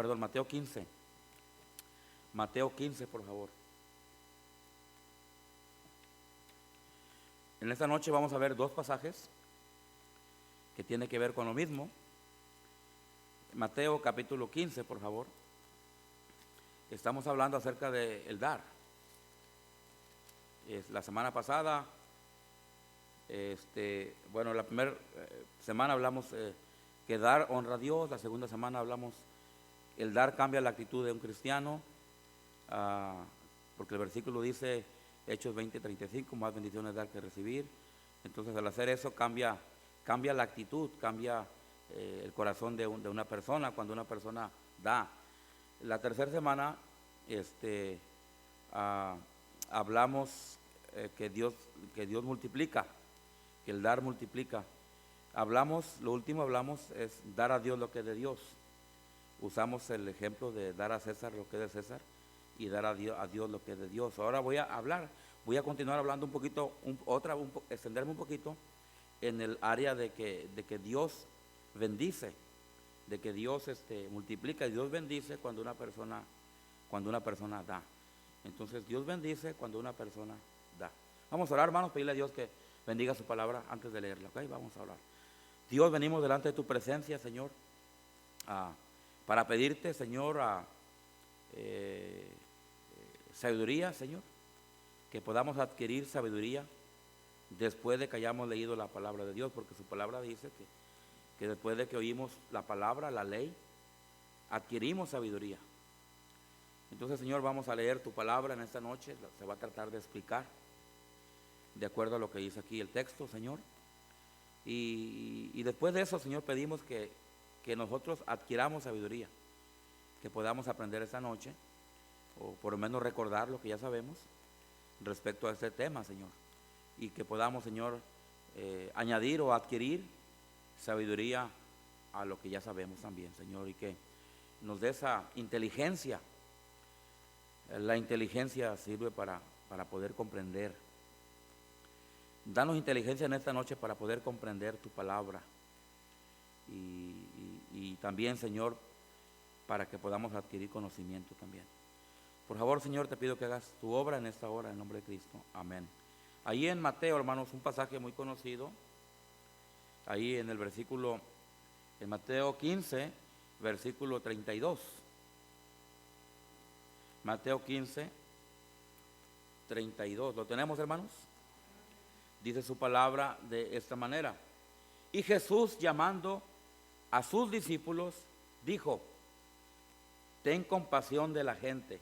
Perdón, Mateo 15. Mateo 15, por favor. En esta noche vamos a ver dos pasajes que tienen que ver con lo mismo. Mateo capítulo 15, por favor. Estamos hablando acerca del dar. La semana pasada, la primera semana hablamos que dar honra a Dios. La segunda semana hablamos el dar cambia la actitud de un cristiano, porque el versículo dice, Hechos 20:35, más bendiciones dar que recibir. Entonces al hacer eso cambia la actitud, cambia el corazón de una persona cuando una persona da. La tercera semana hablamos que Dios multiplica, que el dar multiplica. Lo último hablamos es dar a Dios lo que es de Dios. Usamos el ejemplo de dar a César lo que es de César y dar a Dios lo que es de Dios. Ahora voy a continuar hablando un poquito, extenderme un poquito en el área de que Dios bendice, de que Dios multiplica y Dios bendice cuando una persona da. Entonces Dios bendice cuando una persona da. Vamos a orar, hermanos, pedirle a Dios que bendiga su palabra antes de leerla, ¿ok? Vamos a orar. Dios, venimos delante de tu presencia, Señor, para pedirte, Señor, sabiduría, Señor, que podamos adquirir sabiduría después de que hayamos leído la palabra de Dios, porque su palabra dice que después de que oímos la palabra, la ley, adquirimos sabiduría. Entonces, Señor, vamos a leer tu palabra en esta noche, se va a tratar de explicar de acuerdo a lo que dice aquí el texto, Señor. Y después de eso, Señor, pedimos que nosotros adquiramos sabiduría, que podamos aprender esta noche, o por lo menos recordar lo que ya sabemos respecto a este tema, Señor, y que podamos, Señor, añadir o adquirir sabiduría a lo que ya sabemos también, Señor, y que nos dé esa inteligencia. La inteligencia sirve para poder comprender. Danos inteligencia en esta noche para poder comprender tu palabra. Y también, Señor, para que podamos adquirir conocimiento también. Por favor, Señor, te pido que hagas tu obra en esta hora, en nombre de Cristo. Amén. Ahí en Mateo, hermanos, un pasaje muy conocido. Ahí en Mateo 15, versículo 32. Mateo 15, 32. ¿Lo tenemos, hermanos? Dice su palabra de esta manera. Y Jesús, llamando a sus discípulos, dijo: ten compasión de la gente,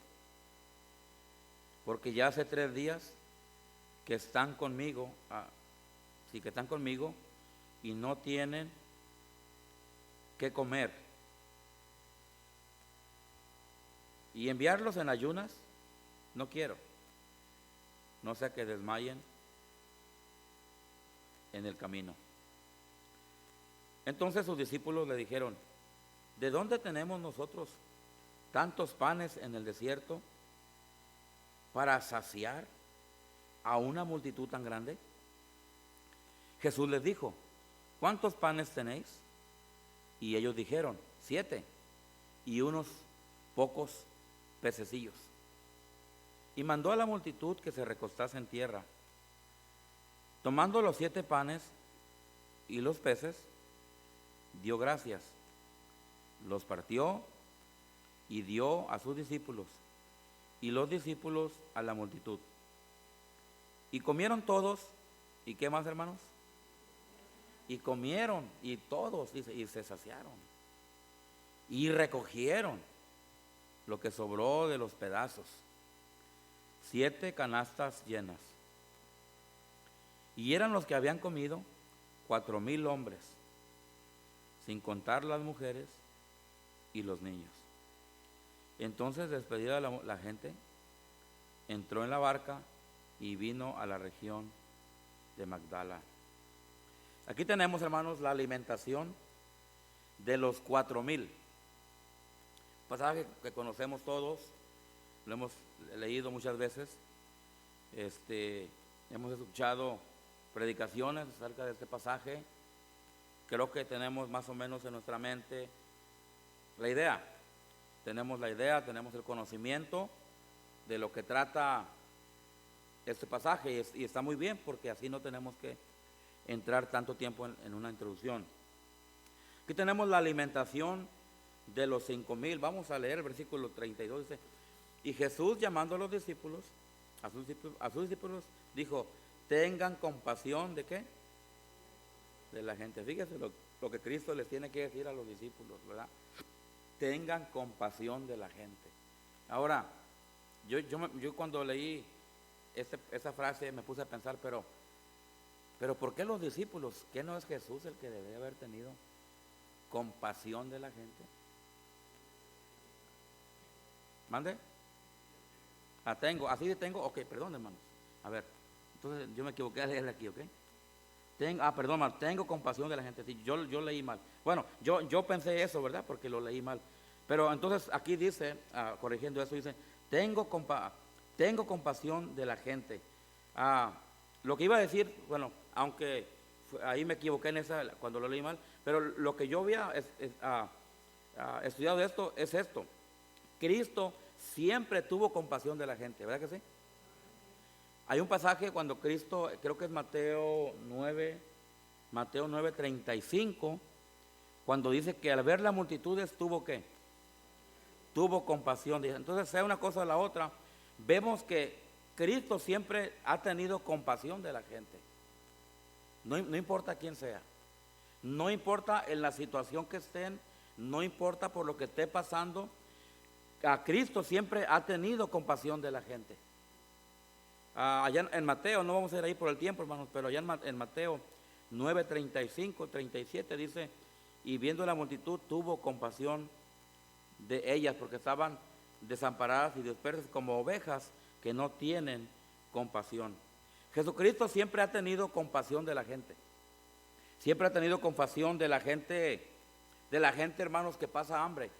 porque ya hace 3 días que están conmigo, y no tienen qué comer. Y enviarlos en ayunas no quiero, no sea que desmayen en el camino. Entonces sus discípulos le dijeron: ¿de dónde tenemos nosotros tantos panes en el desierto para saciar a una multitud tan grande? Jesús les dijo: ¿cuántos panes tenéis? Y ellos dijeron: 7, y unos pocos pececillos. Y mandó a la multitud que se recostase en tierra. Tomando los 7 panes y los peces, dio gracias, los partió y dio a sus discípulos, y los discípulos a la multitud. Y comieron todos. ¿Y qué más, hermanos? Y comieron, y todos, dice, y se saciaron. Y recogieron lo que sobró de los pedazos, 7 canastas llenas. Y eran los que habían comido 4,000 hombres, sin contar las mujeres y los niños. Entonces, despedida la gente, entró en la barca y vino a la región de Magdala. Aquí tenemos, hermanos, la alimentación de los 4,000. Pasaje que conocemos todos, lo hemos leído muchas veces. Hemos escuchado predicaciones acerca de este pasaje. Creo que tenemos más o menos en nuestra mente la idea. tenemos la idea, tenemos el conocimiento de lo que trata este pasaje y está muy bien porque así no tenemos que entrar tanto tiempo en una introducción. Aquí tenemos la alimentación de los 5,000. Vamos a leer el versículo 32. Dice, y Jesús llamando a los discípulos, a sus discípulos dijo, tengan compasión ¿de qué? De la gente. Fíjese lo que Cristo les tiene que decir a los discípulos, ¿verdad? Tengan compasión de la gente. Ahora, yo cuando leí esa frase me puse a pensar, pero ¿por qué los discípulos? ¿Qué no es Jesús el que debe haber tenido compasión de la gente? ¿Mande? Tengo, ok, perdón hermanos. A ver, entonces yo me equivoqué al leer aquí, ok. Perdón, hermano, tengo compasión de la gente. Sí, yo leí mal. Bueno, yo pensé eso, ¿verdad? Porque lo leí mal. Pero entonces aquí dice, corrigiendo eso, dice, tengo compasión de la gente. Lo que iba a decir, bueno, aunque ahí me equivoqué en esa cuando lo leí mal, pero lo que yo había estudiado de esto es esto. Cristo siempre tuvo compasión de la gente, ¿verdad que sí? Hay un pasaje cuando Cristo, creo que es Mateo 9:35, cuando dice que al ver las multitudes tuvo ¿qué? Tuvo compasión. Entonces, sea una cosa o la otra, vemos que Cristo siempre ha tenido compasión de la gente. No importa quién sea, no importa en la situación que estén, no importa por lo que esté pasando, a Cristo siempre ha tenido compasión de la gente. Allá en Mateo, no vamos a ir ahí por el tiempo, hermanos, pero allá en Mateo 9:35, 37 dice, y viendo la multitud tuvo compasión de ellas porque estaban desamparadas y dispersas como ovejas que no tienen compasión. Jesucristo siempre ha tenido compasión de la gente. Siempre ha tenido compasión de la gente, hermanos, que pasa hambre.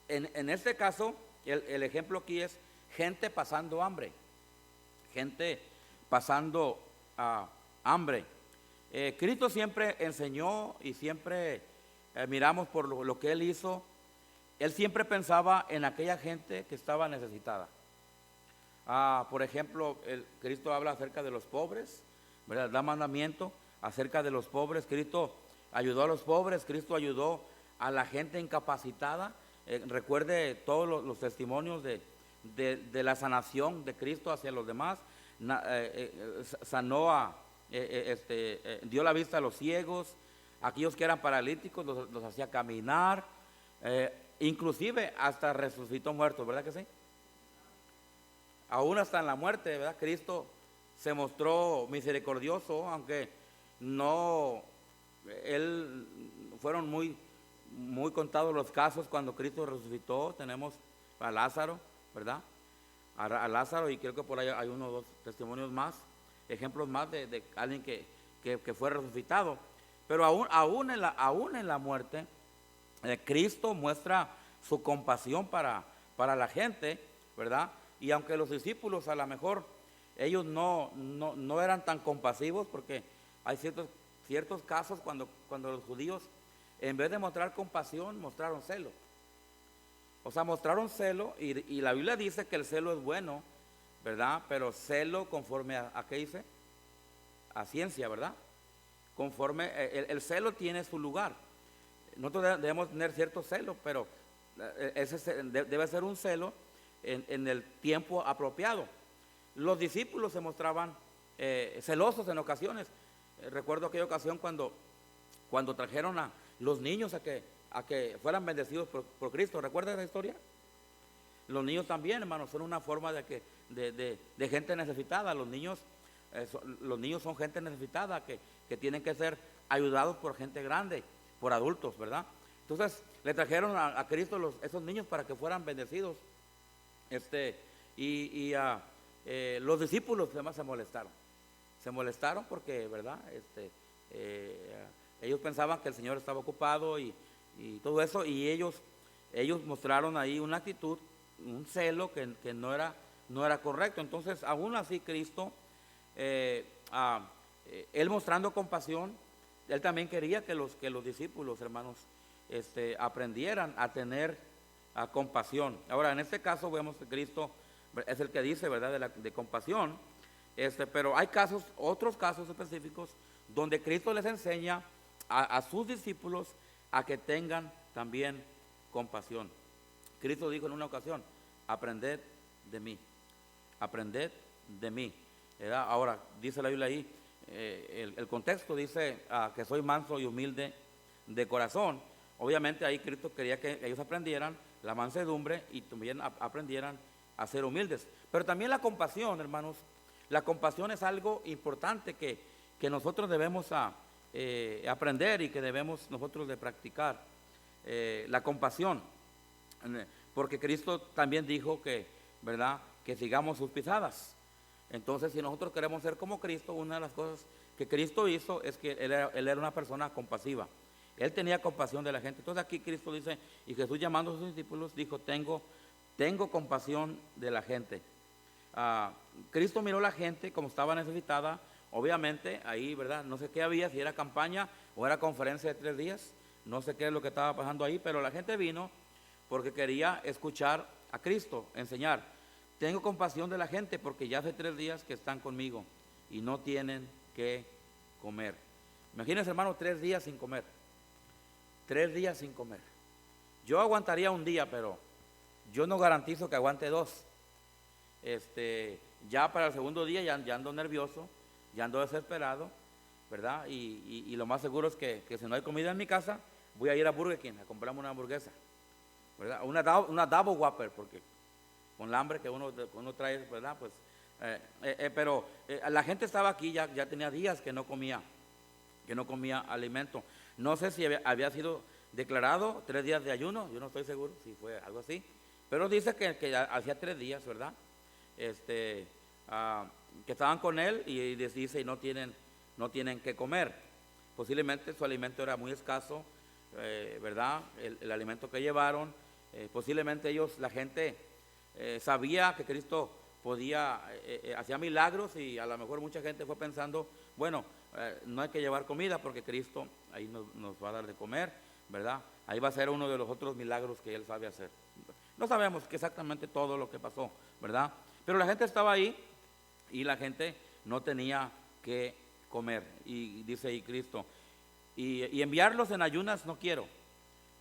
En este caso, el ejemplo aquí es gente pasando hambre. Gente pasando hambre. Cristo siempre enseñó y siempre miramos por lo que Él hizo. Él siempre pensaba en aquella gente que estaba necesitada. Por ejemplo, Cristo habla acerca de los pobres, ¿verdad? Da mandamiento acerca de los pobres. Cristo ayudó a los pobres, Cristo ayudó a la gente incapacitada. Recuerde todos los testimonios de la sanación de Cristo hacia los demás. Sanó dio la vista a los ciegos, aquellos que eran paralíticos los hacía caminar, inclusive hasta resucitó muertos, ¿verdad que sí? Aún hasta en la muerte, ¿verdad? Cristo se mostró misericordioso, aunque no, fueron muy contados los casos cuando Cristo resucitó. Tenemos a Lázaro, ¿verdad? A Lázaro, y creo que por ahí hay uno o dos testimonios más, ejemplos más de alguien que fue resucitado. Pero aún en la muerte, Cristo muestra su compasión para la gente, ¿verdad? Y aunque los discípulos a lo mejor ellos no eran tan compasivos, porque hay ciertos casos cuando los judíos, en vez de mostrar compasión, mostraron celo. O sea, mostraron celo, y la Biblia dice que el celo es bueno, ¿verdad? Pero celo conforme a ¿qué dice? A ciencia, ¿verdad? Conforme, el celo tiene su lugar. Nosotros debemos tener cierto celo, pero ese debe ser un celo en el tiempo apropiado. Los discípulos se mostraban celosos en ocasiones. Recuerdo aquella ocasión cuando trajeron a los niños a que fueran bendecidos por Cristo. ¿Recuerda esa historia? Los niños también, hermanos, son una forma de gente necesitada. Los niños son gente necesitada que tienen que ser ayudados por gente grande, por adultos, ¿verdad? Entonces le trajeron a Cristo esos niños para que fueran bendecidos. Los discípulos además se molestaron porque, ¿verdad? Ellos pensaban que el Señor estaba ocupado y todo eso, y ellos mostraron ahí una actitud, un celo que no era correcto. Entonces, aún así Cristo, Él mostrando compasión, Él también quería que los discípulos, hermanos, aprendieran a tener compasión. Ahora, en este caso vemos que Cristo es el que dice, ¿verdad?, de compasión, pero hay casos, otros casos específicos, donde Cristo les enseña a sus discípulos a que tengan también compasión. Cristo dijo en una ocasión: aprended de mí, aprended de mí, ¿verdad? Ahora, dice la Biblia ahí, el contexto dice que soy manso y humilde de corazón. Obviamente ahí Cristo quería que ellos aprendieran la mansedumbre y también aprendieran a ser humildes. Pero también la compasión, hermanos, la compasión es algo importante que nosotros debemos aprender y que debemos nosotros de practicar. La compasión, porque Cristo también dijo que, ¿verdad?, que sigamos sus pisadas. Entonces, si nosotros queremos ser como Cristo, una de las cosas que Cristo hizo es que él era una persona compasiva. Él tenía compasión de la gente. Entonces aquí Cristo dice, y Jesús llamando a sus discípulos dijo: tengo compasión de la gente. Cristo miró a la gente como estaba necesitada. Obviamente ahí, ¿verdad?, no sé qué había, si era campaña o era conferencia de 3 días, no sé qué es lo que estaba pasando ahí, pero la gente vino porque quería escuchar a Cristo enseñar. Tengo compasión de la gente porque ya hace 3 días que están conmigo y no tienen que comer. Imagínense, hermano, 3 días sin comer. 3 días sin comer. Yo aguantaría un día, pero yo no garantizo que aguante 2. Ya para el segundo día ya ando nervioso, ya ando desesperado, ¿verdad? Y lo más seguro es que si no hay comida en mi casa, voy a ir a Burger King a comprarme una hamburguesa, ¿verdad? Una Double Whopper, porque con el hambre que uno trae, ¿verdad? Pues, pero la gente estaba aquí, ya tenía días que no comía alimento. No sé si había sido declarado 3 días de ayuno, yo no estoy seguro si fue algo así, pero dice que hacía 3 días, ¿verdad? Que estaban con él y dice, y no tienen que comer. Posiblemente su alimento era muy escaso, ¿verdad? El alimento que llevaron, posiblemente la gente sabía que Cristo hacía milagros, y a lo mejor mucha gente fue pensando, bueno, no hay que llevar comida porque Cristo ahí nos va a dar de comer, ¿verdad? Ahí va a ser uno de los otros milagros que Él sabe hacer. No sabemos exactamente todo lo que pasó, ¿verdad? Pero la gente estaba ahí y la gente no tenía que comer. Y dice ahí Cristo, y enviarlos en ayunas no quiero,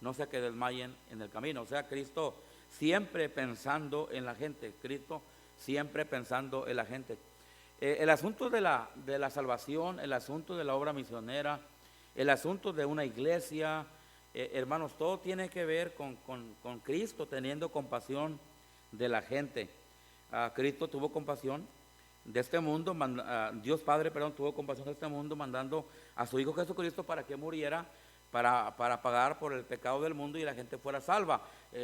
no sea que desmayen en el camino. O sea, Cristo siempre pensando en la gente, Cristo siempre pensando en la gente. El asunto de la salvación, el asunto de la obra misionera, el asunto de una iglesia, hermanos, todo tiene que ver con Cristo teniendo compasión de la gente. Cristo tuvo compasión de este mundo, Dios Padre, tuvo compasión de este mundo, mandando a su Hijo Jesucristo para que muriera, para pagar por el pecado del mundo y la gente fuera salva,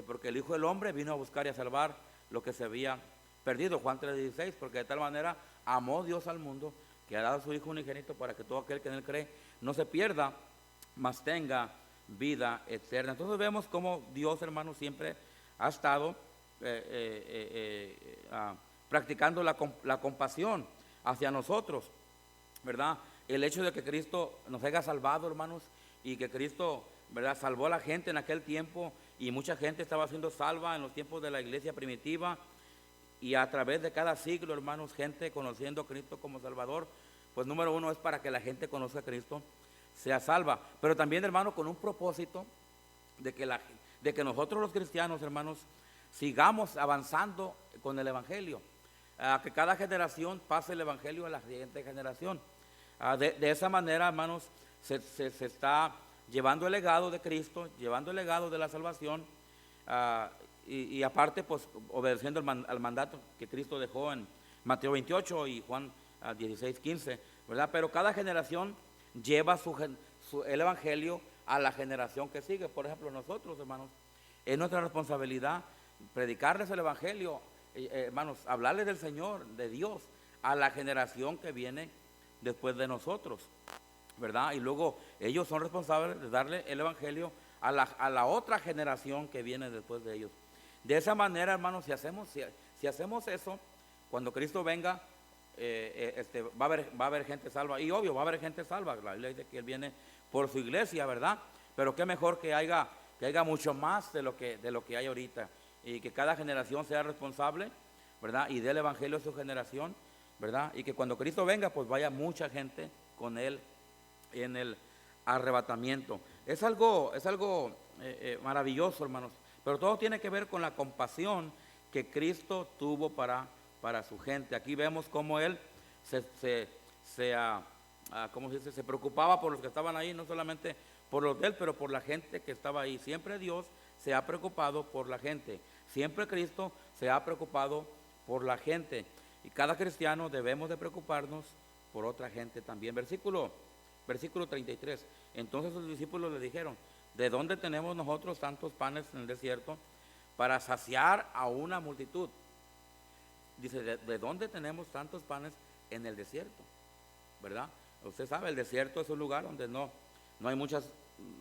porque el Hijo del Hombre vino a buscar y a salvar lo que se había perdido. Juan 3:16, porque de tal manera amó Dios al mundo que ha dado a su Hijo unigénito para que todo aquel que en Él cree no se pierda, mas tenga vida eterna. Entonces vemos cómo Dios, hermano, siempre ha estado practicando la compasión hacia nosotros, ¿verdad? El hecho de que Cristo nos haya salvado, hermanos, y que Cristo, ¿verdad?, salvó a la gente en aquel tiempo, y mucha gente estaba siendo salva en los tiempos de la iglesia primitiva, y a través de cada siglo, hermanos, gente conociendo a Cristo como Salvador. Pues número 1 es para que la gente conozca a Cristo, sea salva, pero también, hermano, con un propósito de que nosotros los cristianos, hermanos, sigamos avanzando con el Evangelio, que cada generación pase el Evangelio a la siguiente generación. De esa manera, hermanos, se está llevando el legado de Cristo, llevando el legado de la salvación, y aparte, pues, obedeciendo al mandato que Cristo dejó en Mateo 28 y Juan 16:15, ¿verdad? Pero cada generación lleva el Evangelio a la generación que sigue. Por ejemplo, nosotros, hermanos, es nuestra responsabilidad predicarles el Evangelio, hermanos, hablarles del Señor, de Dios, a la generación que viene después de nosotros, ¿verdad? Y luego ellos son responsables de darle el Evangelio a la otra generación que viene después de ellos. De esa manera, hermanos, si hacemos eso, cuando Cristo venga, va a haber gente salva. Y obvio, va a haber gente salva. La Biblia dice que Él viene por su iglesia, ¿verdad? Pero qué mejor que haya que haya mucho más de lo que hay ahorita, y que cada generación sea responsable, ¿verdad? Y dé el evangelio a su generación, ¿verdad? Y que cuando Cristo venga, pues vaya mucha gente con él en el arrebatamiento. Es algo maravilloso, hermanos, pero todo tiene que ver con la compasión que Cristo tuvo para su gente. Aquí vemos cómo él ¿cómo se dice? Se preocupaba por los que estaban ahí, no solamente por los de él, pero por la gente que estaba ahí. Siempre Dios se ha preocupado por la gente, siempre Cristo se ha preocupado por la gente, y cada cristiano debemos de preocuparnos por otra gente también. Versículo 33. Entonces sus discípulos le dijeron: ¿de dónde tenemos nosotros tantos panes en el desierto para saciar a una multitud? Dice, ¿de dónde tenemos tantos panes en el desierto? ¿Verdad? Usted sabe, el desierto es un lugar donde no hay muchas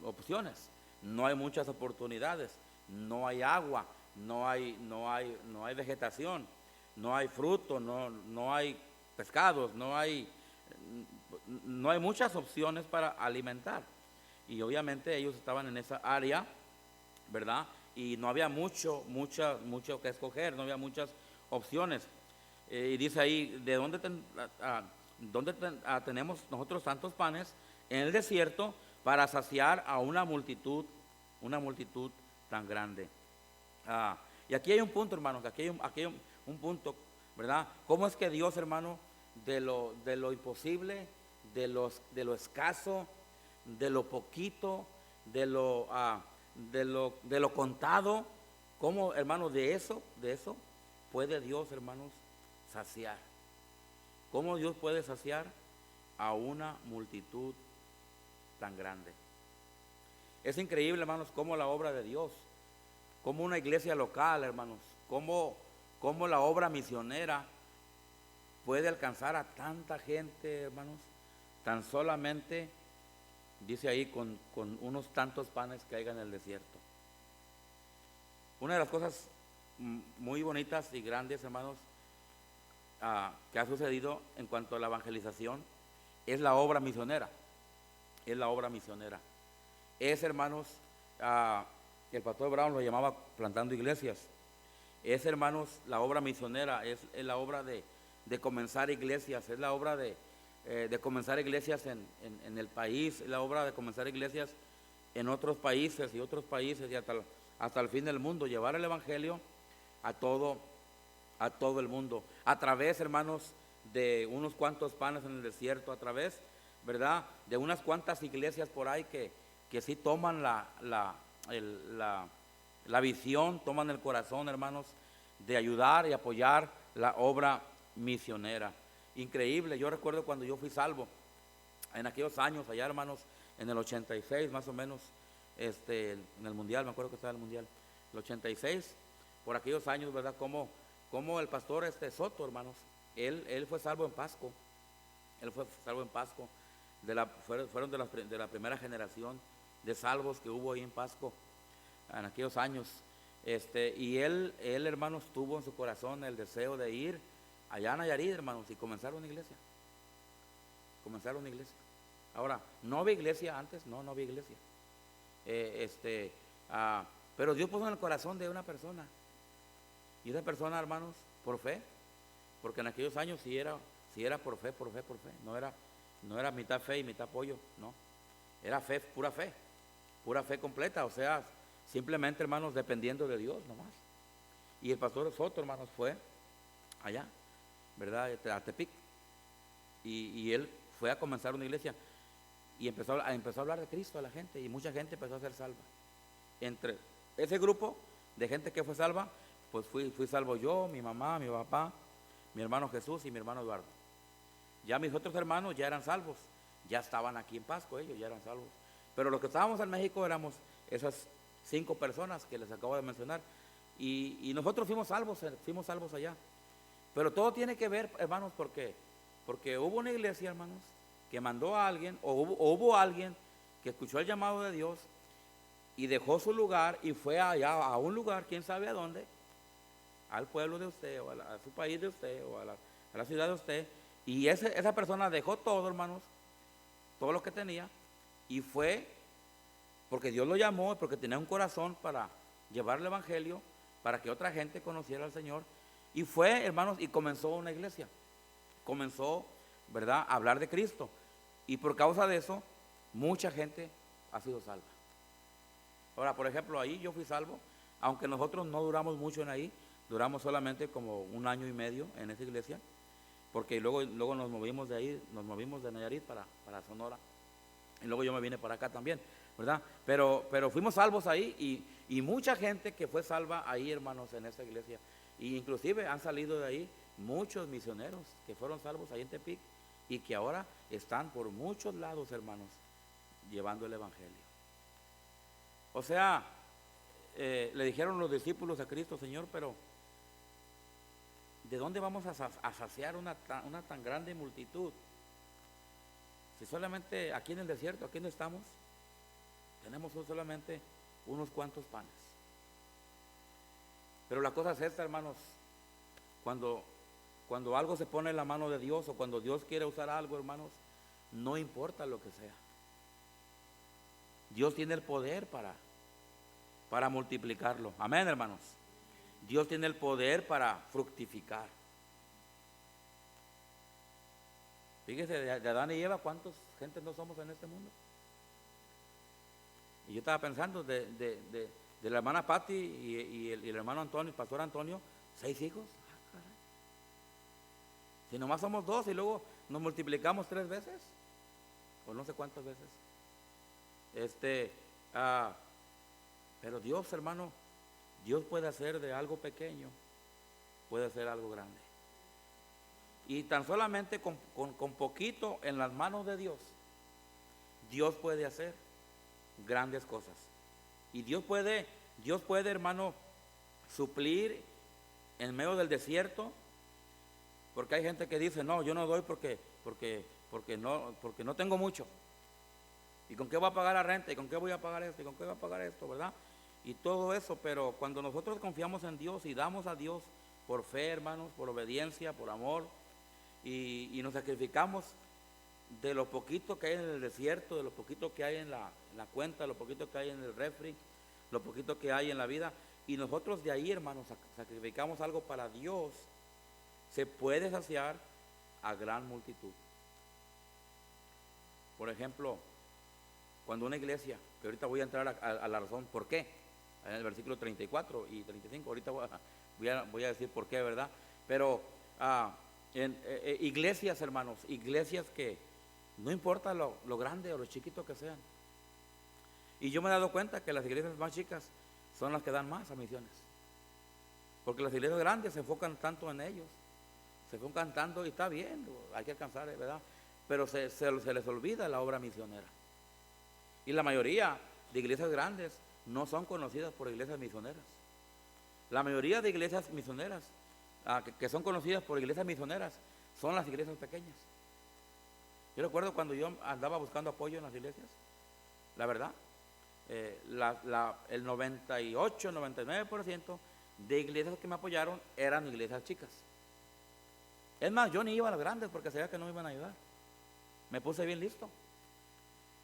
opciones, no hay muchas oportunidades, no hay agua, no hay vegetación, no hay fruto, no hay pescados, no hay muchas opciones para alimentar. Y obviamente ellos estaban en esa área, ¿verdad? Y no había mucho que escoger, no había muchas opciones. Y dice ahí, ¿de dónde tenemos nosotros tantos panes en el desierto para saciar a una multitud tan grande? Y aquí hay un punto, hermanos, aquí hay un punto, ¿verdad? ¿Cómo es que Dios, hermano, de lo imposible, de lo escaso, de lo poquito, de lo contado, cómo, hermanos, de eso puede Dios, hermanos, saciar? ¿Cómo Dios puede saciar a una multitud tan grande? Es increíble, hermanos, cómo la obra de Dios, como una iglesia local, hermanos, cómo la obra misionera puede alcanzar a tanta gente, hermanos, tan solamente, dice ahí, con unos tantos panes que hay en el desierto. Una de las cosas muy bonitas y grandes, hermanos, que ha sucedido en cuanto a la evangelización es la obra misionera. Es la obra misionera. Es, hermanos, el pastor Brown lo llamaba plantando iglesias. Es, hermanos, la obra misionera, es la obra de comenzar iglesias, es la obra de comenzar iglesias en el país, es la obra de comenzar iglesias en otros países y otros países y hasta el fin del mundo, llevar el evangelio a todo el mundo, a través, hermanos, de unos cuantos panes en el desierto, a través, ¿verdad?, de unas cuantas iglesias por ahí que sí toman la visión, toman el corazón, hermanos, de ayudar y apoyar la obra misionera. Increíble. Yo recuerdo cuando yo fui salvo, en aquellos años, allá, hermanos, en el 86 más o menos, en el mundial, me acuerdo que estaba en el mundial, el 86, por aquellos años, ¿verdad?, como el pastor Soto, hermanos, él fue salvo en Pasco. Él fue salvo en Pasco. Fueron de la primera generación de salvos que hubo ahí en Pasco en aquellos años. Y él, hermanos, tuvo en su corazón el deseo de ir allá a Nayarit, hermanos, y comenzar una iglesia. Ahora, ¿no había iglesia antes? No había iglesia. Pero Dios puso en el corazón de una persona. Y esa persona, hermanos, por fe, porque en aquellos años sí era por fe, no era mitad fe y mitad pollo, no, era fe, pura fe completa, o sea, simplemente, hermanos, dependiendo de Dios nomás. Y el pastor Soto, hermanos, fue allá, ¿verdad?, a Tepic, y él fue a comenzar una iglesia y empezó a hablar de Cristo a la gente, y mucha gente empezó a ser salva. Entre ese grupo de gente que fue salva, pues fui salvo yo, mi mamá, mi papá, mi hermano Jesús y mi hermano Eduardo. Ya mis otros hermanos ya eran salvos, ya estaban aquí en Pasco, ellos ya eran salvos. Pero los que estábamos en México éramos esas 5 personas que les acabo de mencionar, y nosotros fuimos salvos allá. Pero todo tiene que ver, hermanos, porque hubo una iglesia, hermanos, que mandó a alguien, o hubo alguien que escuchó el llamado de Dios y dejó su lugar y fue allá a un lugar, quién sabe a dónde, al pueblo de usted, o a su país de usted, o a la ciudad de usted, y esa persona dejó todo, hermanos, todo lo que tenía, y fue porque Dios lo llamó, porque tenía un corazón para llevar el evangelio, para que otra gente conociera al Señor. Y fue, hermanos, y comenzó una iglesia. Comenzó, ¿verdad?, a hablar de Cristo. Y por causa de eso, mucha gente ha sido salva. Ahora, por ejemplo, ahí yo fui salvo, aunque nosotros no duramos mucho en ahí, duramos solamente como 1 año y medio en esa iglesia, porque luego nos movimos de ahí, nos movimos de Nayarit para Sonora, y luego yo me vine para acá también, ¿verdad? Pero fuimos salvos ahí, y mucha gente que fue salva ahí, hermanos, en esa iglesia, y inclusive han salido de ahí muchos misioneros que fueron salvos ahí en Tepic, y que ahora están por muchos lados, hermanos, llevando el evangelio. O sea, le dijeron los discípulos a Cristo: Señor, pero ¿de dónde vamos a saciar una tan grande multitud? Si solamente aquí en el desierto, aquí no estamos, tenemos solamente unos cuantos panes. Pero la cosa es esta, hermanos, cuando algo se pone en la mano de Dios, o cuando Dios quiere usar algo, hermanos, no importa lo que sea, Dios tiene el poder para multiplicarlo. Amén, hermanos. Dios tiene el poder para fructificar. Fíjese, de Adán y Eva, ¿cuántos gentes no somos en este mundo? Y yo estaba pensando de la hermana Patti y el hermano Antonio, el pastor Antonio, 6 hijos. Ah, caray. Si nomás somos 2 y luego nos multiplicamos 3 veces, o no sé cuántas veces. Pero Dios, hermano, Dios puede hacer de algo pequeño, puede hacer algo grande. Y tan solamente con poquito en las manos de Dios, Dios puede hacer grandes cosas. Y Dios puede, hermano, suplir en medio del desierto, porque hay gente que dice: no, yo no doy porque no tengo mucho. ¿Y con qué voy a pagar la renta? ¿Y con qué voy a pagar esto? ¿Y con qué voy a pagar esto? ¿Verdad? Y todo eso. Pero cuando nosotros confiamos en Dios y damos a Dios por fe, hermanos, por obediencia, por amor, y nos sacrificamos de lo poquito que hay en el desierto, de lo poquito que hay en la cuenta, de lo poquito que hay en el refri, lo poquito que hay en la vida, y nosotros de ahí, hermanos, sacrificamos algo para Dios, se puede saciar a gran multitud. Por ejemplo, cuando una iglesia, que ahorita voy a entrar a la razón por qué, en el versículo 34 y 35, ahorita voy a decir por qué, ¿verdad? Pero iglesias, hermanos, iglesias que no importa lo grande o lo chiquito que sean. Y yo me he dado cuenta que las iglesias más chicas son las que dan más a misiones, porque las iglesias grandes se enfocan tanto en ellos, se enfocan tanto, y está bien, hay que alcanzar, ¿verdad? Pero se les olvida la obra misionera. Y la mayoría de iglesias grandes no son conocidas por iglesias misioneras. La mayoría de iglesias misioneras que son conocidas por iglesias misioneras son las iglesias pequeñas. Yo recuerdo cuando yo andaba buscando apoyo en las iglesias, la verdad, el 98, 99% de iglesias que me apoyaron eran iglesias chicas. Es más, yo ni iba a las grandes porque sabía que no me iban a ayudar. Me puse bien listo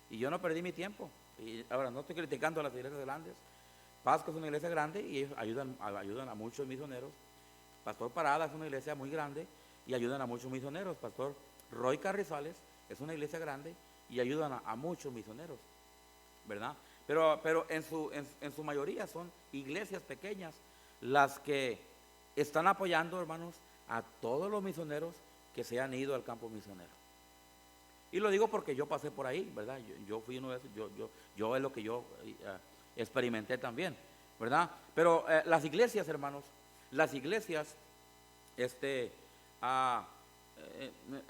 y yo no perdí mi tiempo. Y ahora no estoy criticando a las iglesias grandes. Pasco es una iglesia grande y ellos ayudan a muchos misioneros. Pastor Parada es una iglesia muy grande y ayudan a muchos misioneros. Pastor Roy Carrizales es una iglesia grande y ayudan a muchos misioneros, ¿verdad? Pero en su mayoría son iglesias pequeñas las que están apoyando, hermanos, a todos los misioneros que se han ido al campo misionero. Y lo digo porque yo pasé por ahí, ¿verdad? Yo fui uno de esos, yo es lo que yo experimenté también, ¿verdad? Pero las iglesias, hermanos, las iglesias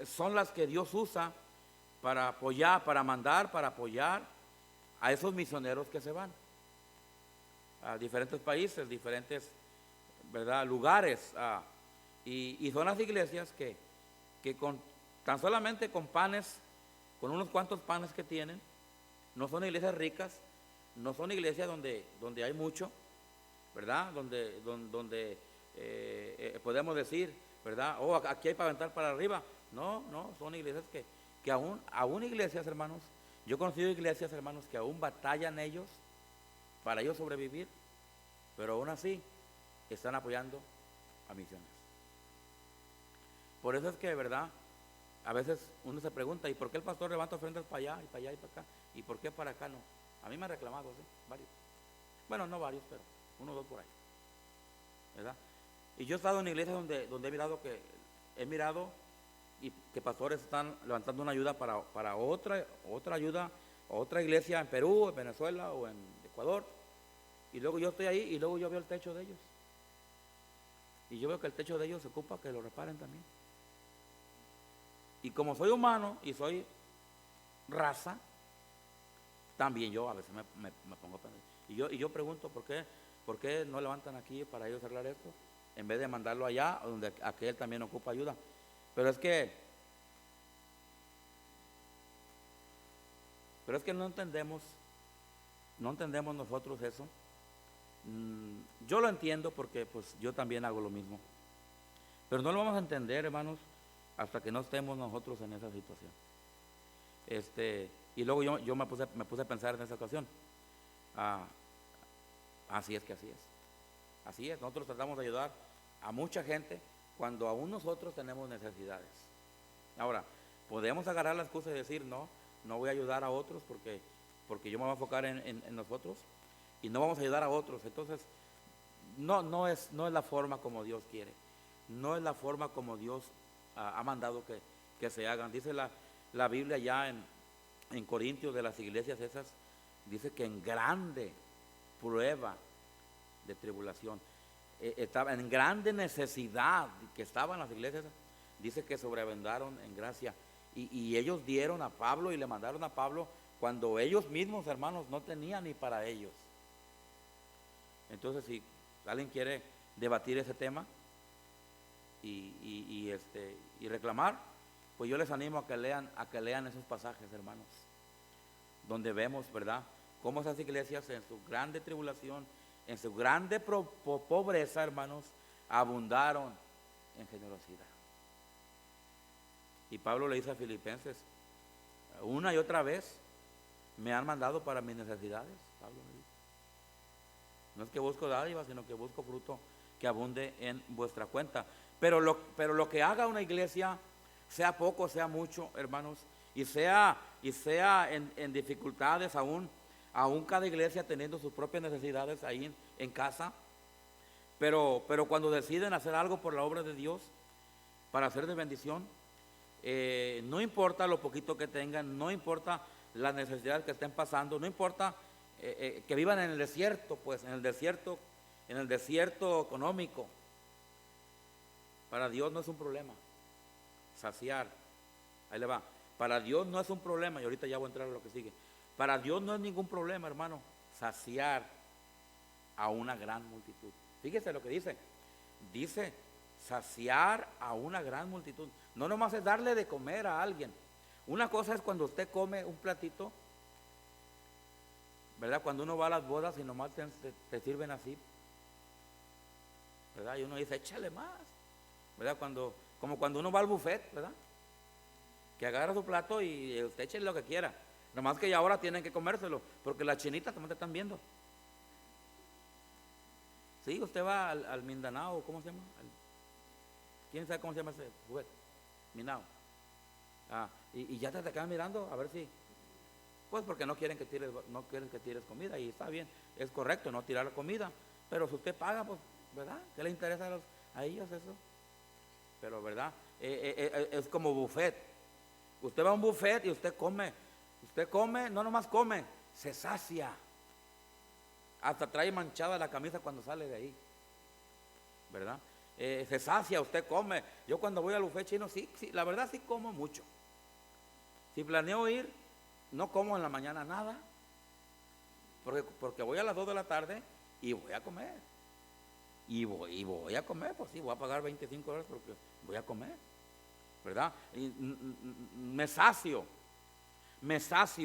son las que Dios usa para apoyar, para mandar, para apoyar a esos misioneros que se van a diferentes países, diferentes, ¿verdad?, lugares, y son las iglesias que tan solamente con panes, con unos cuantos panes que tienen, no son iglesias ricas, no son iglesias donde hay mucho, ¿verdad? Donde podemos decir, ¿verdad? Oh, aquí hay para aventar para arriba. No, son iglesias que aún iglesias, hermanos, Yo he conocido iglesias, hermanos, que aún batallan ellos para ellos sobrevivir, pero aún así están apoyando a misiones. Por eso es que, de verdad, a veces uno se pregunta, ¿y por qué el pastor levanta ofrendas para allá y para allá y para acá? ¿Y por qué para acá no? A mí me han reclamado, ¿sí? Varios. Bueno, no varios, pero uno o dos por ahí, ¿verdad? Y yo he estado en iglesias donde he mirado y que pastores están levantando una ayuda para otra ayuda, otra iglesia en Perú, en Venezuela o en Ecuador. Y luego yo estoy ahí y luego yo veo el techo de ellos. Y yo veo que el techo de ellos se ocupa que lo reparen también. Y como soy humano y soy raza, también yo a veces me pongo a pensar. Y yo pregunto, ¿por qué no levantan aquí para ellos arreglar esto? En vez de mandarlo allá, donde aquel también ocupa ayuda. Pero es que no entendemos nosotros eso. Yo lo entiendo porque pues yo también hago lo mismo. Pero no lo vamos a entender, hermanos, hasta que no estemos nosotros en esa situación. Y luego yo me puse a pensar en esa ocasión. Así es. Así es, nosotros tratamos de ayudar a mucha gente cuando aún nosotros tenemos necesidades. Ahora, podemos agarrar la excusa y decir, no voy a ayudar a otros porque yo me voy a enfocar en nosotros y no vamos a ayudar a otros. Entonces, no es la forma como Dios quiere, no es la forma como Dios ha mandado que se hagan. Dice la Biblia ya en Corintios, de las iglesias esas, dice que en grande prueba de tribulación, estaba en grande necesidad que estaban las iglesias, dice que sobreabundaron en gracia, y ellos dieron a Pablo y le mandaron a Pablo cuando ellos mismos, hermanos, no tenían ni para ellos. Entonces, si alguien quiere debatir ese tema y reclamar, pues yo les animo a que lean esos pasajes, hermanos, donde vemos, ¿verdad?, cómo esas iglesias en su grande tribulación, en su grande pobreza, hermanos, abundaron en generosidad. Y Pablo le dice a Filipenses, una y otra vez me han mandado para mis necesidades. Pablo le dice, no es que busco dádivas, sino que busco fruto que abunde en vuestra cuenta. Pero lo que haga una iglesia, sea poco, sea mucho, hermanos, y sea en dificultades aún cada iglesia teniendo sus propias necesidades ahí en casa, pero cuando deciden hacer algo por la obra de Dios, para hacer de bendición, no importa lo poquito que tengan, no importa las necesidades que estén pasando, no importa que vivan en el desierto, pues en el desierto económico, para Dios no es un problema saciar. Ahí le va. Para Dios no es un problema, y ahorita ya voy a entrar a lo que sigue. Para Dios no es ningún problema, hermano, saciar a una gran multitud. Fíjese lo que dice. Dice, saciar a una gran multitud. No nomás es darle de comer a alguien. Una cosa es cuando usted come un platito, ¿verdad? Cuando uno va a las bodas y nomás te sirven así, ¿verdad? Y uno dice, échale más, ¿verdad? Como cuando uno va al buffet, ¿verdad? Que agarra su plato y usted eche lo que quiera. Nomás que ya ahora tienen que comérselo, porque las chinitas también te están viendo. Sí, usted va al Mindanao, ¿cómo se llama? ¿Quién sabe cómo se llama ese buffet? Mindanao. Y ya te quedan mirando a ver si, pues porque no quieren que tires comida, y está bien, es correcto no tirar la comida, pero si usted paga, pues, ¿verdad? ¿Qué le interesa a ellos eso? Pero, ¿verdad? Es como buffet. Usted va a un buffet y usted come, no nomás come, se sacia. Hasta trae manchada la camisa cuando sale de ahí, ¿verdad? Se sacia, usted come. Yo cuando voy al buffet chino, sí, la verdad sí como mucho. Si planeo ir, no como en la mañana nada, porque voy a las 2 de la tarde y voy a comer. Y voy a comer, pues sí, voy a pagar $25 porque voy a comer, ¿verdad? Y me sacio,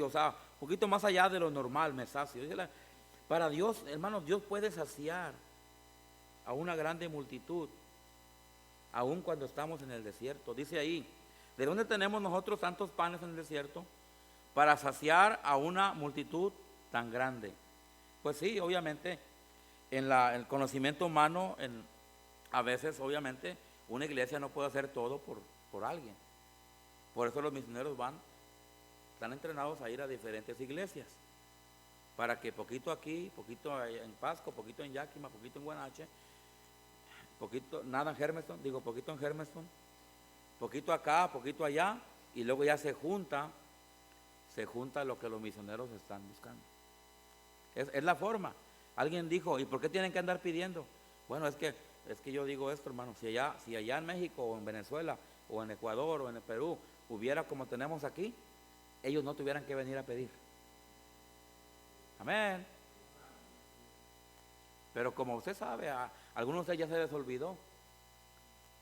o sea, un poquito más allá de lo normal, me sacio. Para Dios, hermanos, Dios puede saciar a una grande multitud, aun cuando estamos en el desierto. Dice ahí, ¿de dónde tenemos nosotros tantos panes en el desierto? para saciar a una multitud tan grande. Pues sí, obviamente, el conocimiento humano, a veces, obviamente, una iglesia no puede hacer todo por alguien. Por eso los misioneros están entrenados a ir a diferentes iglesias, para que poquito aquí, poquito en Pasco, poquito en Yakima, poquito en Guanache, poquito, nada en Hermiston, poquito en Hermiston, poquito acá, poquito allá, y luego ya se junta lo que los misioneros están buscando. Es la forma. Alguien dijo, ¿y por qué tienen que andar pidiendo? Bueno, es que yo digo esto, hermano, si allá en México o en Venezuela o en Ecuador o en el Perú hubiera como tenemos aquí, ellos no tuvieran que venir a pedir. Amén. Pero como usted sabe, a algunos de ellos ya se les olvidó.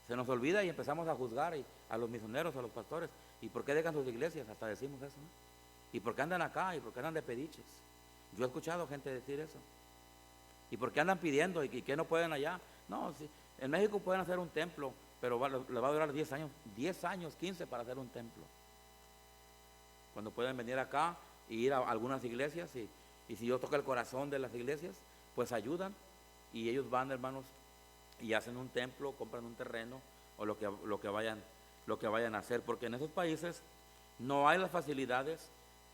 Se nos olvida y empezamos a juzgar a los misioneros, a los pastores. ¿Y por qué dejan sus iglesias? Hasta decimos eso, ¿no? ¿Y por qué andan acá? ¿Y por qué andan de pediches? Yo he escuchado gente decir eso. ¿Y por qué andan pidiendo? ¿Y qué no pueden allá? No, sí, en México pueden hacer un templo, pero le va a durar 10 años, 15 para hacer un templo. Cuando pueden venir acá y ir a algunas iglesias y si Dios toca el corazón de las iglesias, pues ayudan y ellos van, hermanos, y hacen un templo, compran un terreno o lo que vayan a hacer, porque en esos países no hay las facilidades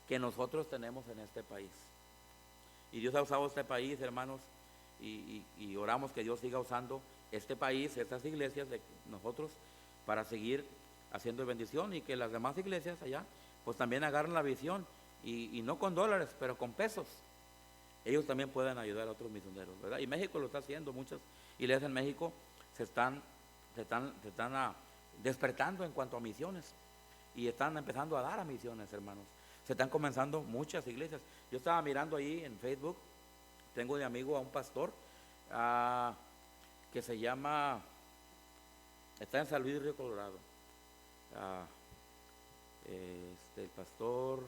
que nosotros tenemos en este país. Y Dios ha usado este país, hermanos, y oramos que Dios siga usando este país, estas iglesias de nosotros, para seguir haciendo bendición y que las demás iglesias allá, pues también agarren la visión y no con dólares, pero con pesos. Ellos también pueden ayudar a otros misioneros, ¿verdad? Y México lo está haciendo, muchas iglesias en México se están despertando en cuanto a misiones y están empezando a dar a misiones, hermanos. Se están comenzando muchas iglesias. Yo estaba mirando ahí en Facebook, tengo de amigo a un pastor que se llama, está en San Luis Río Colorado. El pastor,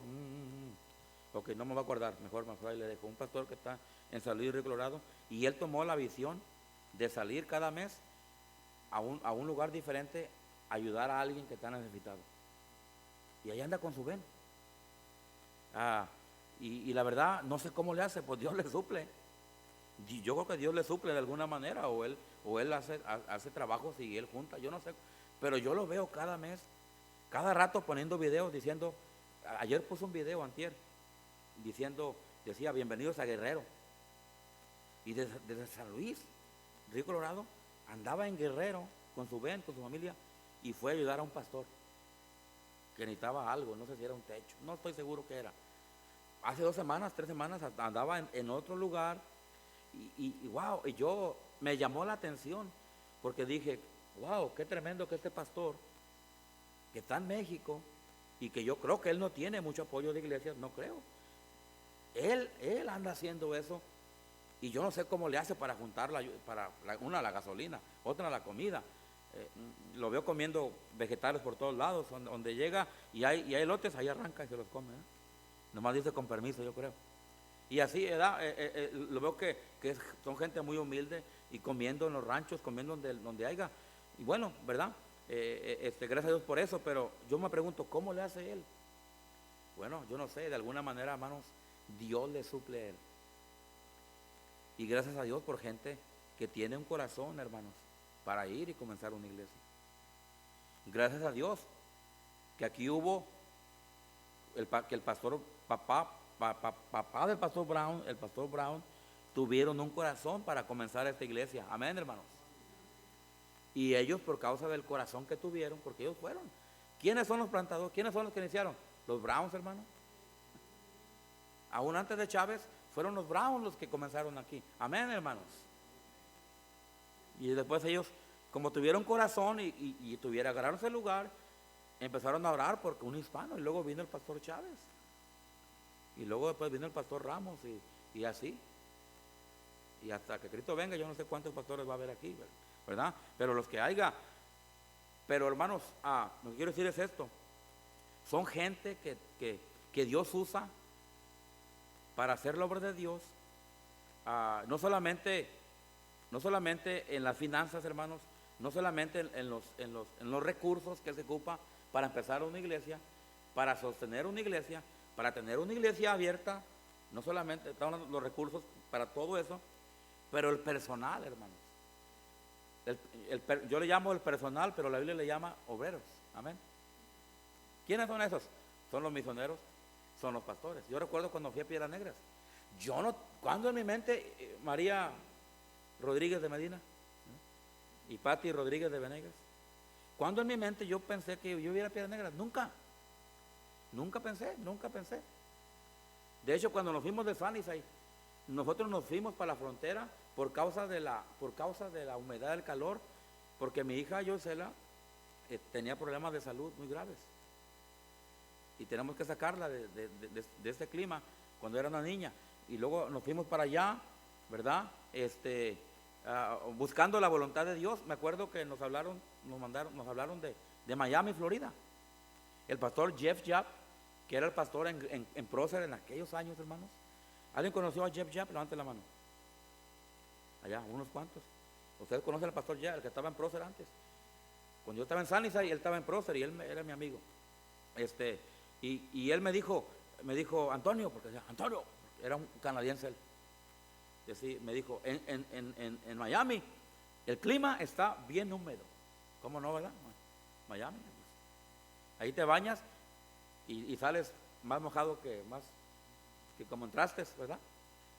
ok, no me va a acordar, mejor ahí le dejo. Un pastor que está en San Luis Río Colorado y él tomó la visión de salir cada mes a un lugar diferente a ayudar a alguien que está necesitado. Y ahí anda con su ven. Y la verdad, no sé cómo le hace, pues Dios le suple. Yo creo que Dios le suple de alguna manera, o él hace trabajos y él junta, yo no sé. Pero yo lo veo cada mes, cada rato poniendo videos diciendo, ayer puso un video, antier, decía, bienvenidos a Guerrero. Y desde San Luis, Río Colorado, andaba en Guerrero con su familia, y fue a ayudar a un pastor que necesitaba algo, no sé si era un techo, no estoy seguro qué era. Hace 2 semanas, 3 semanas andaba en otro lugar y wow, y yo me llamó la atención porque dije, wow, qué tremendo que este pastor que está en México y que yo creo que él no tiene mucho apoyo de iglesias, no creo. Él anda haciendo eso y yo no sé cómo le hace para juntar una la gasolina, otra la comida. Lo veo comiendo vegetales por todos lados, donde llega y hay elotes, ahí arranca y se los come. Nomás dice con permiso, yo creo. Y así, lo veo que son gente muy humilde y comiendo en los ranchos, comiendo donde haya. Y bueno, ¿verdad? Gracias a Dios por eso, pero yo me pregunto, ¿cómo le hace él? Bueno, yo no sé, de alguna manera, hermanos, Dios le suple a él. Y gracias a Dios por gente que tiene un corazón, hermanos, para ir y comenzar una iglesia. Gracias a Dios que aquí hubo que el pastor papá del pastor Brown, el pastor Brown, tuvieron un corazón para comenzar esta iglesia. Amén, hermanos. Y ellos, por causa del corazón que tuvieron, porque ellos fueron. ¿Quiénes son los plantadores? ¿Quiénes son los que iniciaron? Los Browns, hermanos. Aún antes de Chávez, fueron los Browns los que comenzaron aquí. Amén, hermanos. Y después ellos, como tuvieron corazón y agarraron ese lugar, empezaron a orar porque un hispano, y luego vino el pastor Chávez. Y luego después vino el pastor Ramos y así. Y hasta que Cristo venga, yo no sé cuántos pastores va a haber aquí, ¿verdad? Pero los que haya. Pero hermanos, lo que quiero decir es esto. Son gente que Dios usa para hacer la obra de Dios. No solamente en las finanzas, hermanos, no solamente en los recursos que se ocupa para empezar una iglesia, para sostener una iglesia, para tener una iglesia abierta, no solamente están los recursos para todo eso, pero el personal, hermanos. Yo le llamo el personal, pero la Biblia le llama obreros. Amén. ¿Quiénes son esos? Son los misioneros, son los pastores. Yo recuerdo cuando fui a Piedras Negras, cuando en mi mente María Rodríguez de Medina y Patti Rodríguez de Venegas, cuando en mi mente yo pensé que yo iba a Piedras Negras, nunca pensé. De hecho, cuando nos fuimos de Sunnyside, nosotros nos fuimos para la frontera por causa de la humedad, del calor, porque mi hija Yosela tenía problemas de salud muy graves y tenemos que sacarla de este clima cuando era una niña. Y luego nos fuimos para allá, ¿verdad? Buscando la voluntad de Dios. Me acuerdo que nos hablaron de Miami, Florida. El pastor Jeff Japp, que era el pastor en Prócer en aquellos años, hermanos. ¿Alguien conoció a Jeff Japp? Levante la mano. Allá, unos cuantos. Ustedes conocen al pastor Japp, el que estaba en Prócer antes. Cuando yo estaba en Sunnyside, él estaba en Prócer y él era mi amigo. Y él me dijo, Antonio, porque decía, Antonio, era un canadiense él. Me dijo, en Miami el clima está bien húmedo. ¿Cómo no, verdad? Miami. Ahí te bañas y sales más mojado que como entraste, ¿verdad?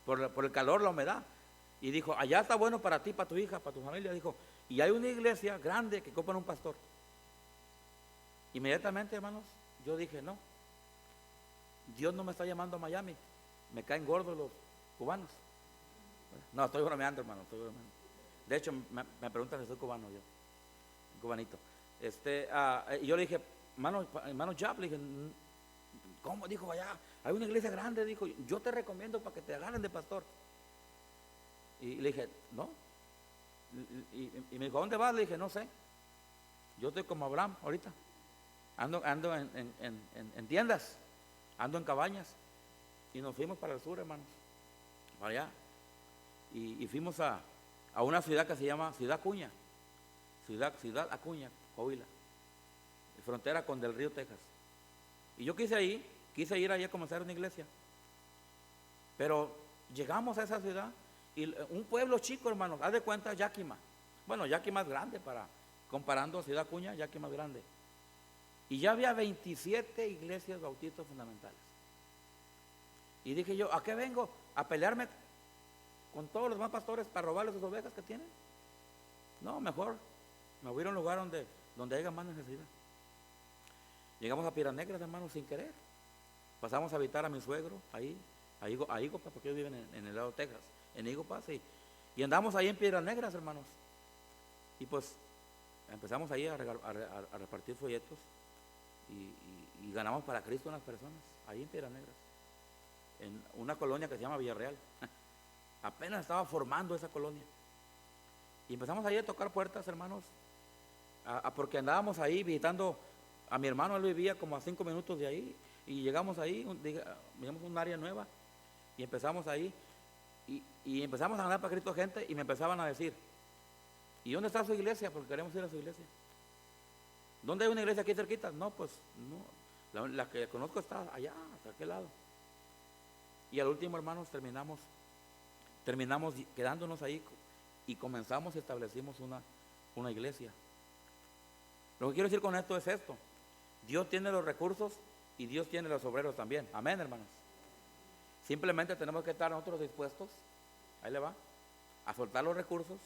Por el calor, la humedad. Y dijo, allá está bueno para ti, para tu hija, para tu familia. Dijo, y hay una iglesia grande que ocupa un pastor. Inmediatamente, hermanos, yo dije, no, Dios no me está llamando a Miami, me caen gordos los cubanos. No, estoy bromeando, hermano, estoy bromeando. De hecho, me preguntan si soy cubano yo, cubanito. Y yo le dije, hermano Japp, le dije, ¿cómo? Dijo, allá hay una iglesia grande, dijo, yo te recomiendo para que te agarren de pastor. Y le dije, no. Y me dijo, ¿a dónde vas? Le dije, no sé. Yo estoy como Abraham ahorita. Ando en tiendas, ando en cabañas. Y nos fuimos para el sur, hermanos, para allá. Y fuimos a una ciudad que se llama Ciudad Acuña. Ciudad Acuña, Coahuila. Frontera con Del Río, Texas. Y yo quise ir allá a comenzar una iglesia. Pero llegamos a esa ciudad y un pueblo chico, hermanos, haz de cuenta Yakima. Bueno, Yakima es grande comparando a Ciudad Acuña, Yakima es grande. Y ya había 27 iglesias bautistas fundamentales. Y dije yo, ¿a qué vengo? ¿A pelearme con todos los demás pastores para robarles sus ovejas que tienen? No, mejor me voy a ir a un lugar donde haya más necesidad. Llegamos a Piedras Negras, hermanos, sin querer. Pasamos a habitar a mi suegro, ahí, a Igopas, porque ellos viven en el lado de Texas, en Igopas, y andamos ahí en Piedras Negras, hermanos. Y pues empezamos ahí a repartir folletos y ganamos para Cristo unas personas, ahí en Piedras Negras, en una colonia que se llama Villarreal. Apenas estaba formando esa colonia. Y empezamos ahí a tocar puertas, hermanos, porque andábamos ahí visitando a mi hermano. Él vivía como a 5 minutos de ahí. Y llegamos ahí, digamos, un área nueva. Y empezamos ahí. Y empezamos a andar para Cristo gente. Y me empezaban a decir, ¿y dónde está su iglesia? Porque queremos ir a su iglesia. ¿Dónde hay una iglesia aquí cerquita? No, pues no. La que conozco está allá, hasta aquel lado. Y al último, hermanos, terminamos quedándonos ahí y comenzamos y establecimos una iglesia. Lo que quiero decir con esto es esto: Dios tiene los recursos y Dios tiene los obreros también. Amén, hermanos. Simplemente tenemos que estar nosotros dispuestos, ahí le va, a soltar los recursos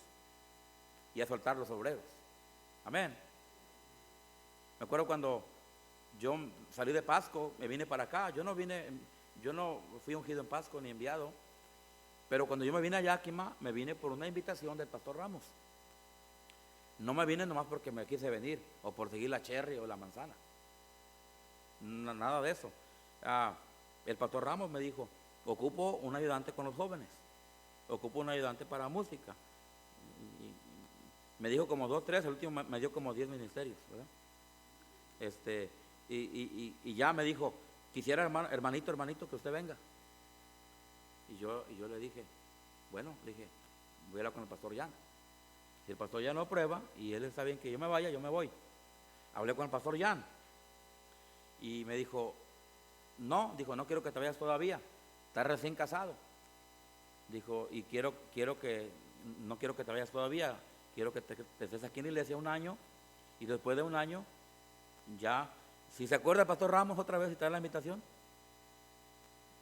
y a soltar los obreros. Amén. Me acuerdo cuando yo salí de Pasco, me vine para acá. Yo no fui ungido en Pasco ni enviado. Pero cuando yo me vine a Yakima, me vine por una invitación del pastor Ramos. No me vine nomás porque me quise venir, o por seguir la cherry o la manzana. Nada de eso. El pastor Ramos me dijo, ocupo un ayudante con los jóvenes, ocupo un ayudante para música. Y me dijo como 2, 3, el último me dio como 10 ministerios, ¿verdad? Y ya me dijo, quisiera hermanito que usted venga. Y yo le dije, bueno, le dije, voy a hablar con el pastor Jan. Si el pastor Jan no aprueba y él está bien que yo me vaya, yo me voy. Hablé con el pastor Jan y me dijo, no, dijo, no quiero que te vayas todavía, estás recién casado. Dijo, y no quiero que te vayas todavía, quiero que te estés aquí en la iglesia un año, y después de un año, ya, si se acuerda el pastor Ramos otra vez y trae la invitación,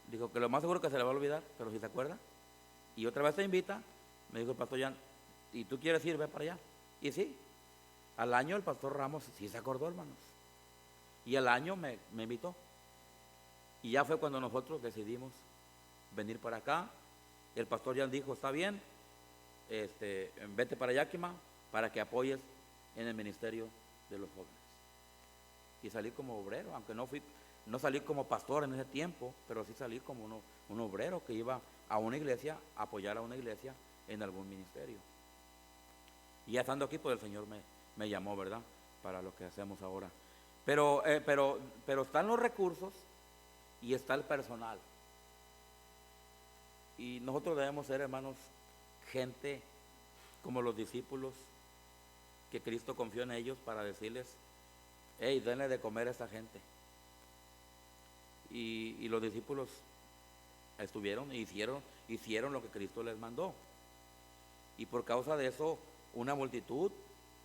dijo que lo más seguro que se le va a olvidar, pero si se acuerda, y otra vez te invita, me dijo el pastor Jan, ¿y tú quieres ir? Ve para allá. Y sí, al año el pastor Ramos sí se acordó, hermanos, y al año me invitó, y ya fue cuando nosotros decidimos venir para acá. El pastor Jan dijo, está bien, vete para Yakima para que apoyes en el ministerio de los jóvenes. Y salí como obrero, aunque no salí como pastor en ese tiempo, pero sí salí como un obrero que iba a una iglesia, a apoyar a una iglesia en algún ministerio. Y ya estando aquí, pues el Señor me llamó, ¿verdad?, para lo que hacemos ahora. Pero están los recursos y está el personal. Y nosotros debemos ser, hermanos, gente como los discípulos, que Cristo confió en ellos para decirles, hey, denle de comer a esta gente. Y los discípulos estuvieron e hicieron lo que Cristo les mandó. Y por causa de eso, una multitud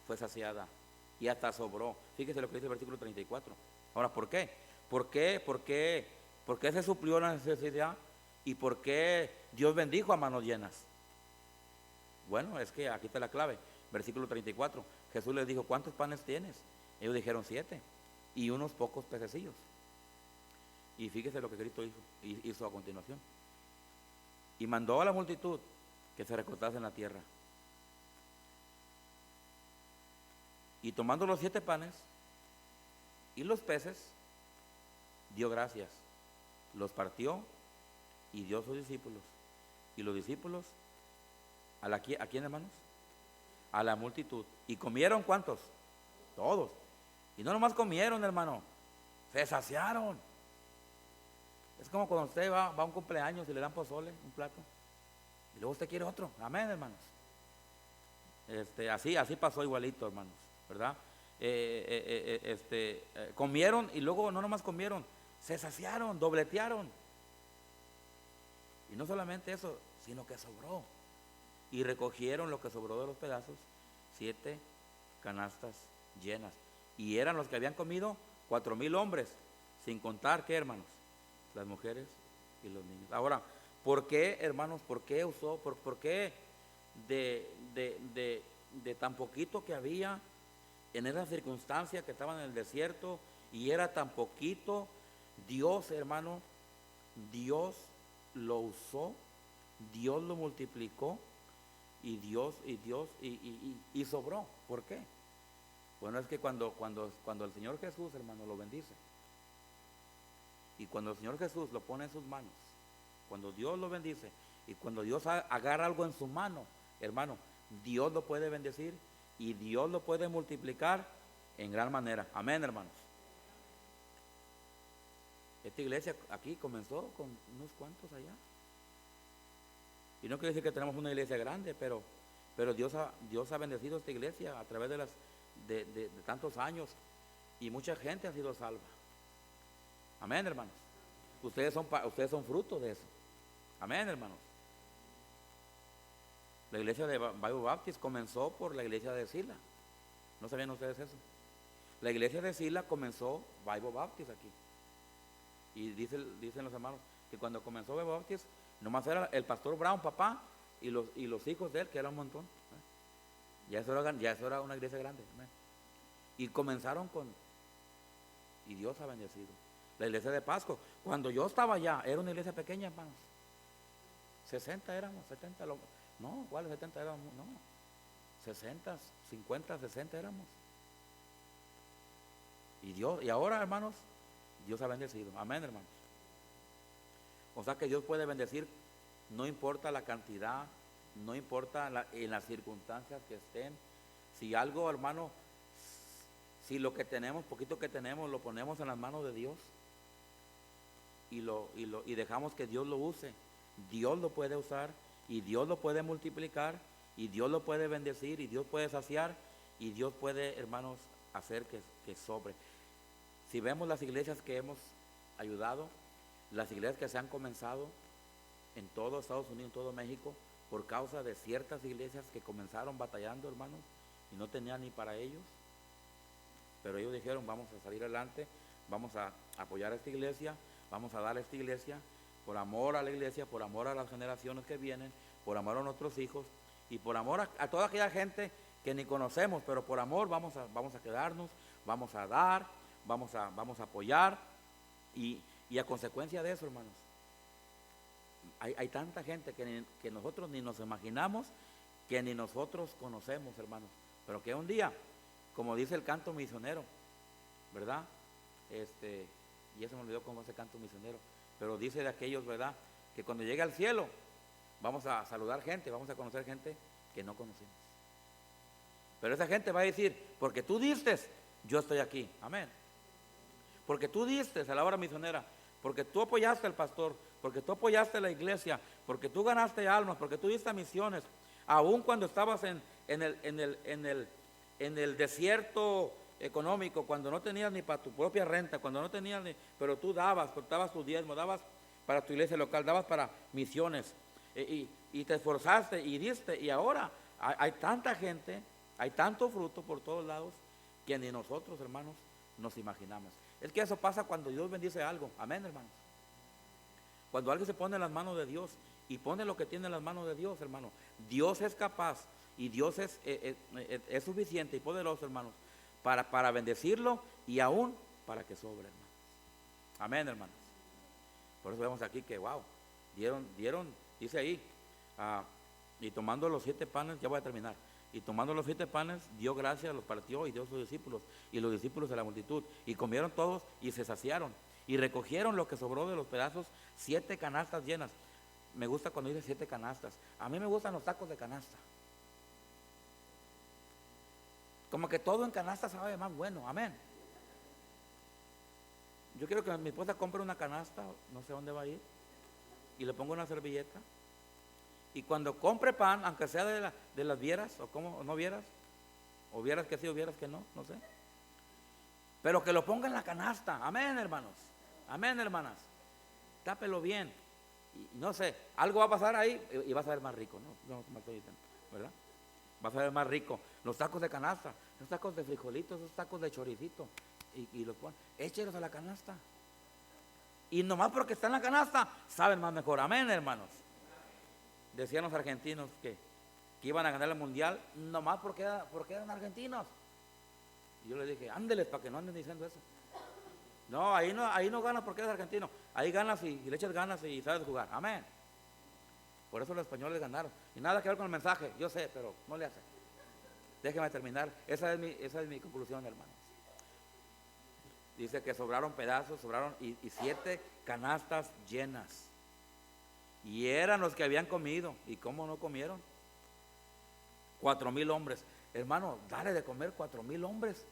fue saciada y hasta sobró. Fíjese lo que dice el versículo 34. Ahora, ¿por qué? ¿Por qué se suplió la necesidad? ¿Y por qué Dios bendijo a manos llenas? Bueno, es que aquí está la clave. Versículo 34. Jesús les dijo, ¿cuántos panes tienes? Ellos dijeron 7 y unos pocos pececillos. Y fíjese lo que Cristo hizo a continuación. Y mandó a la multitud que se recostase en la tierra. Y tomando los 7 panes y los peces, dio gracias, los partió y dio a sus discípulos. Y los discípulos, ¿a quién, hermanos? A la multitud. ¿Y comieron cuántos? Todos. Y no nomás comieron, hermano, se saciaron. Es como cuando usted va a un cumpleaños y le dan pozole, un plato, y luego usted quiere otro. Amén, hermanos. Así pasó igualito, hermanos, ¿verdad? Comieron y luego no nomás comieron, se saciaron, dobletearon. Y no solamente eso, sino que sobró. Y recogieron lo que sobró de los pedazos, 7 canastas llenas. Y eran los que habían comido 4,000 hombres, sin contar, ¿qué, hermanos? Las mujeres y los niños. Ahora, ¿por qué, hermanos? ¿Por qué de tan poquito que había en esa circunstancia que estaban en el desierto y era tan poquito, Dios, hermano, Dios lo usó, Dios lo multiplicó y sobró? ¿Por qué? Bueno, es que cuando el Señor Jesús, hermano, lo bendice, y cuando el Señor Jesús lo pone en sus manos, cuando Dios lo bendice y cuando Dios agarra algo en su mano, hermano, Dios lo puede bendecir y Dios lo puede multiplicar en gran manera. Amén, hermanos. Esta iglesia aquí comenzó con unos cuantos allá. Y no quiere decir que tenemos una iglesia grande, pero Dios ha bendecido esta iglesia a través de tantos años y mucha gente ha sido salva. Amén, hermanos. Ustedes son fruto de eso. Amén, hermanos. La iglesia de Bible Baptist comenzó por la iglesia de Sila. ¿No sabían ustedes eso? La iglesia de Sila comenzó Bible Baptist aquí. Y dicen los hermanos que cuando comenzó Bible Baptist, nomás era el pastor Brown, papá, y los hijos de él, que era un montón. Ya eso era una iglesia grande. Amén. Y comenzaron y Dios ha bendecido. La iglesia de Pasco, cuando yo estaba allá, era una iglesia pequeña, hermanos. 60 éramos, 70, no, ¿cuáles 70 éramos? No, 60, 50, 60 éramos. Y ahora, hermanos, Dios ha bendecido. Amén, hermanos. O sea que Dios puede bendecir, no importa la cantidad, no importa en las circunstancias que estén. Si algo, hermano, si lo que tenemos, poquito que tenemos, lo ponemos en las manos de Dios y dejamos que Dios lo use, Dios lo puede usar y Dios lo puede multiplicar y Dios lo puede bendecir y Dios puede saciar y Dios puede, hermanos, hacer que sobre. Si vemos las iglesias que hemos ayudado las iglesias que se han comenzado en todo Estados Unidos, en todo México, por causa de ciertas iglesias que comenzaron batallando, hermanos, y no tenían ni para ellos. Pero ellos dijeron, vamos a salir adelante, vamos a apoyar a esta iglesia, vamos a dar a esta iglesia, por amor a la iglesia, por amor a las generaciones que vienen, por amor a nuestros hijos, y por amor a toda aquella gente que ni conocemos, pero por amor vamos a quedarnos, vamos a dar, vamos a apoyar, y a consecuencia de eso, hermanos, hay tanta gente que nosotros ni nos imaginamos, que ni nosotros conocemos, hermanos, pero que un día, como dice el canto misionero, ¿verdad? Y ya se me olvidó cómo es el canto misionero, pero dice de aquellos, ¿verdad? Que cuando llegue al cielo, vamos a saludar gente, vamos a conocer gente que no conocemos. Pero esa gente va a decir, porque tú diste, yo estoy aquí, amén. Porque tú diste a la obra misionera, porque tú apoyaste al pastor, porque tú apoyaste a la iglesia, porque tú ganaste almas, porque tú diste misiones, aun cuando estabas en el desierto económico, cuando no tenías ni para tu propia renta, cuando no tenías ni, pero tú dabas tu diezmo, dabas para tu iglesia local, dabas para misiones, y te esforzaste y diste, y ahora hay tanta gente, hay tanto fruto por todos lados, que ni nosotros, hermanos, nos imaginamos. Es que eso pasa cuando Dios bendice algo, amén, hermanos. Cuando alguien se pone en las manos de Dios y pone lo que tiene en las manos de Dios, hermano, Dios es capaz y Dios es suficiente y poderoso, hermanos, para bendecirlo y aún para que sobre, hermanos. Amén, hermanos. Por eso vemos aquí que, wow, dieron, dice ahí, y tomando los 7 panes, ya voy a terminar, y tomando los 7 panes, dio gracias, los partió y dio a sus discípulos, y los discípulos de la multitud, y comieron todos y se saciaron, y recogieron lo que sobró de los pedazos, 7 canastas llenas. Me gusta cuando dice 7 canastas. A mí me gustan los tacos de canasta. Como que todo en canasta sabe más bueno, amén. Yo quiero que mi esposa compre una canasta, no sé dónde va a ir, y le pongo una servilleta. Y cuando compre pan, aunque sea de las vieras, o como, no vieras, o vieras que sí, o vieras que no, no sé. Pero que lo ponga en la canasta, amén, hermanos, amén, hermanas. Tápelo bien. Y no sé, algo va a pasar ahí y va a saber más rico, ¿no? No me estoy diciendo, ¿verdad? Va a saber más rico. Los tacos de canasta, los tacos de frijolitos, los tacos de choricito, y los ponen, échelos a la canasta. Y nomás porque está en la canasta, saben más mejor, amén, hermanos. Decían los argentinos que iban a ganar el mundial, nomás porque eran argentinos. Y yo les dije, ándeles para que no anden diciendo eso. No, ahí no ganas porque eres argentino, ahí ganas y le echas ganas y sabes jugar, amén. Por eso los españoles ganaron. Y nada que ver con el mensaje, yo sé, pero no le hace. Déjeme terminar, esa es mi conclusión, hermanos. Dice que sobraron pedazos, y 7 canastas llenas. Y eran los que habían comido. ¿Y cómo no comieron? 4,000 hombres. Hermano, dale de comer 4,000 hombres.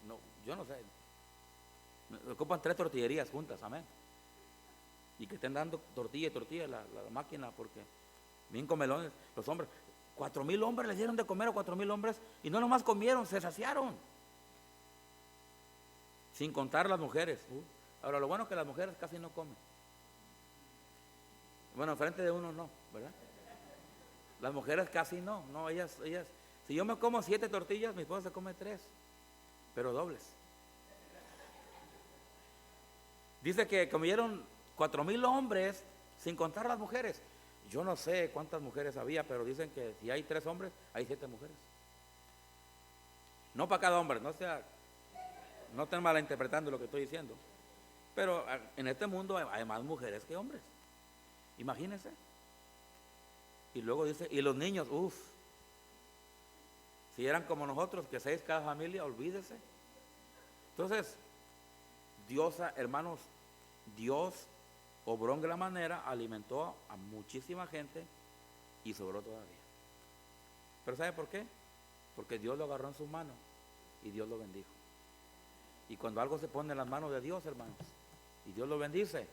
No, yo no sé. Me ocupan 3 tortillerías juntas, amén. Y que estén dando tortilla y tortilla la máquina, porque bien comelones los hombres. 4,000 hombres les dieron de comer a 4,000 hombres, y no nomás comieron, se saciaron. Sin contar las mujeres. Ahora, lo bueno es que las mujeres casi no comen. Bueno, enfrente de uno no, ¿verdad? Las mujeres casi no, ellas, si yo me como 7 tortillas, mi esposa se come 3, pero dobles. Dice que comieron 4,000 hombres, sin contar las mujeres. Yo no sé cuántas mujeres había, pero dicen que si hay 3 hombres, hay 7 mujeres. No para cada hombre, no estén malinterpretando lo que estoy diciendo. Pero en este mundo hay más mujeres que hombres. Imagínense. Y luego dice, y los niños, si eran como nosotros, que 6 cada familia, olvídese. Entonces, Dios, hermanos, Dios obró en gran manera, alimentó a muchísima gente y sobró todavía. ¿Pero sabe por qué? Porque Dios lo agarró en sus manos y Dios lo bendijo. Y cuando algo se pone en las manos de Dios, hermanos, y Dios lo bendice,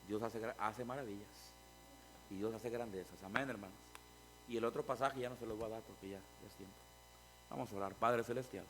Dios hace maravillas y Dios hace grandezas, amén, hermanos. Y el otro pasaje ya no se los voy a dar porque ya es tiempo. Vamos a orar. Padre Celestial,